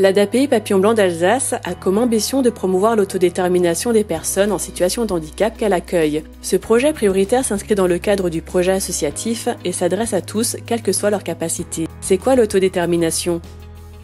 L'ADAPI Papillon Blanc d'Alsace a comme ambition de promouvoir l'autodétermination des personnes en situation de handicap qu'elle accueille. Ce projet prioritaire s'inscrit dans le cadre du projet associatif et s'adresse à tous, quelle que soit leur capacité. C'est quoi l'autodétermination ?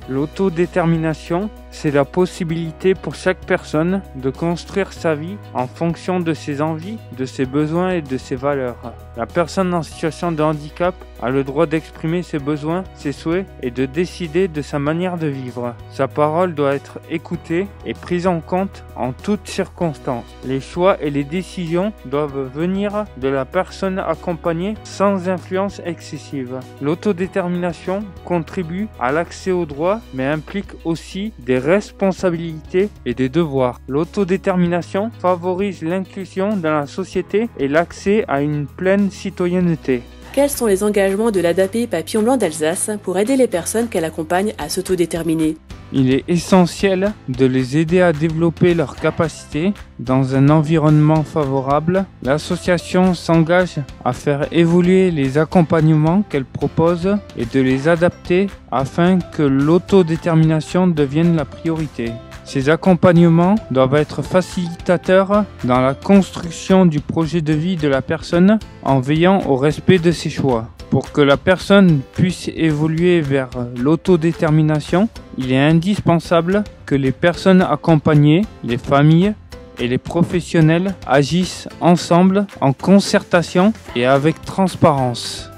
L'autodétermination, c'est la possibilité pour chaque personne de construire sa vie en fonction de ses envies, de ses besoins et de ses valeurs. La personne en situation de handicap a le droit d'exprimer ses besoins, ses souhaits et de décider de sa manière de vivre. Sa parole doit être écoutée et prise en compte en toutes circonstances. Les choix et les décisions doivent venir de la personne accompagnée sans influence excessive. L'autodétermination contribue à l'accès aux droits mais implique aussi des responsabilités et des devoirs. L'autodétermination favorise l'inclusion dans la société et l'accès à une pleine citoyenneté. Quels sont les engagements de l'ADAPI Papillon Blanc d'Alsace pour aider les personnes qu'elle accompagne à s'autodéterminer ? Il est essentiel de les aider à développer leurs capacités dans un environnement favorable. L'association s'engage à faire évoluer les accompagnements qu'elle propose et de les adapter afin que l'autodétermination devienne la priorité. Ces accompagnements doivent être facilitateurs dans la construction du projet de vie de la personne en veillant au respect de ses choix. Pour que la personne puisse évoluer vers l'autodétermination, il est indispensable que les personnes accompagnées, les familles et les professionnels agissent ensemble en concertation et avec transparence.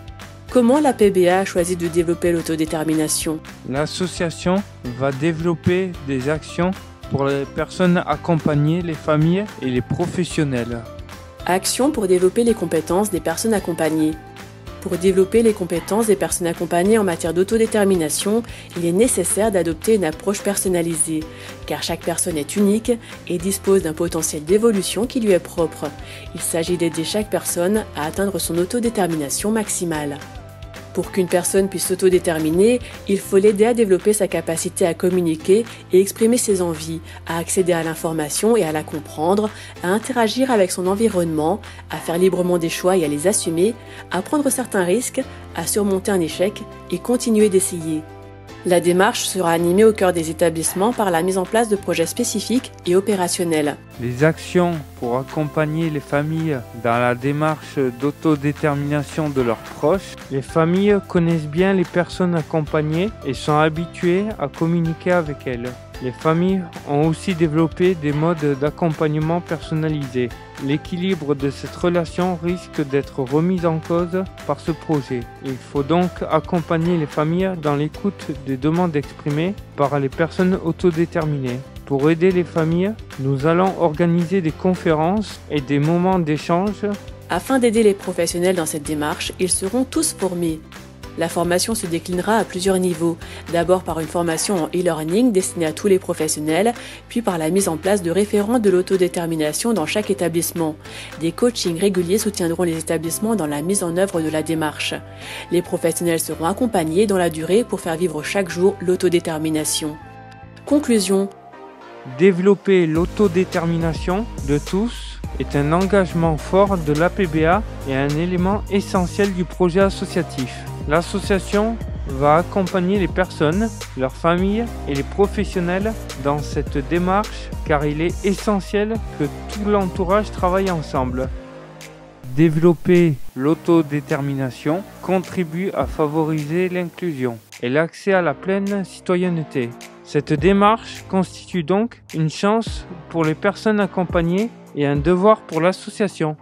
Comment la PBA a choisi de développer l'autodétermination ? L'association va développer des actions pour les personnes accompagnées, les familles et les professionnels. Actions pour développer les compétences des personnes accompagnées. Pour développer les compétences des personnes accompagnées en matière d'autodétermination, il est nécessaire d'adopter une approche personnalisée, car chaque personne est unique et dispose d'un potentiel d'évolution qui lui est propre. Il s'agit d'aider chaque personne à atteindre son autodétermination maximale. Pour qu'une personne puisse s'autodéterminer, il faut l'aider à développer sa capacité à communiquer et exprimer ses envies, à accéder à l'information et à la comprendre, à interagir avec son environnement, à faire librement des choix et à les assumer, à prendre certains risques, à surmonter un échec et continuer d'essayer. La démarche sera animée au cœur des établissements par la mise en place de projets spécifiques et opérationnels. Les actions pour accompagner les familles dans la démarche d'autodétermination de leurs proches. Les familles connaissent bien les personnes accompagnées et sont habituées à communiquer avec elles. Les familles ont aussi développé des modes d'accompagnement personnalisés. L'équilibre de cette relation risque d'être remis en cause par ce projet. Il faut donc accompagner les familles dans l'écoute des demandes exprimées par les personnes autodéterminées. Pour aider les familles, nous allons organiser des conférences et des moments d'échange. Afin d'aider les professionnels dans cette démarche, ils seront tous formés. La formation se déclinera à plusieurs niveaux, d'abord par une formation en e-learning destinée à tous les professionnels, puis par la mise en place de référents de l'autodétermination dans chaque établissement. Des coachings réguliers soutiendront les établissements dans la mise en œuvre de la démarche. Les professionnels seront accompagnés dans la durée pour faire vivre chaque jour l'autodétermination. Conclusion. Développer l'autodétermination de tous est un engagement fort de l'APBA et un élément essentiel du projet associatif. L'association va accompagner les personnes, leurs familles et les professionnels dans cette démarche car il est essentiel que tout l'entourage travaille ensemble. Développer l'autodétermination contribue à favoriser l'inclusion et l'accès à la pleine citoyenneté. Cette démarche constitue donc une chance pour les personnes accompagnées et un devoir pour l'association.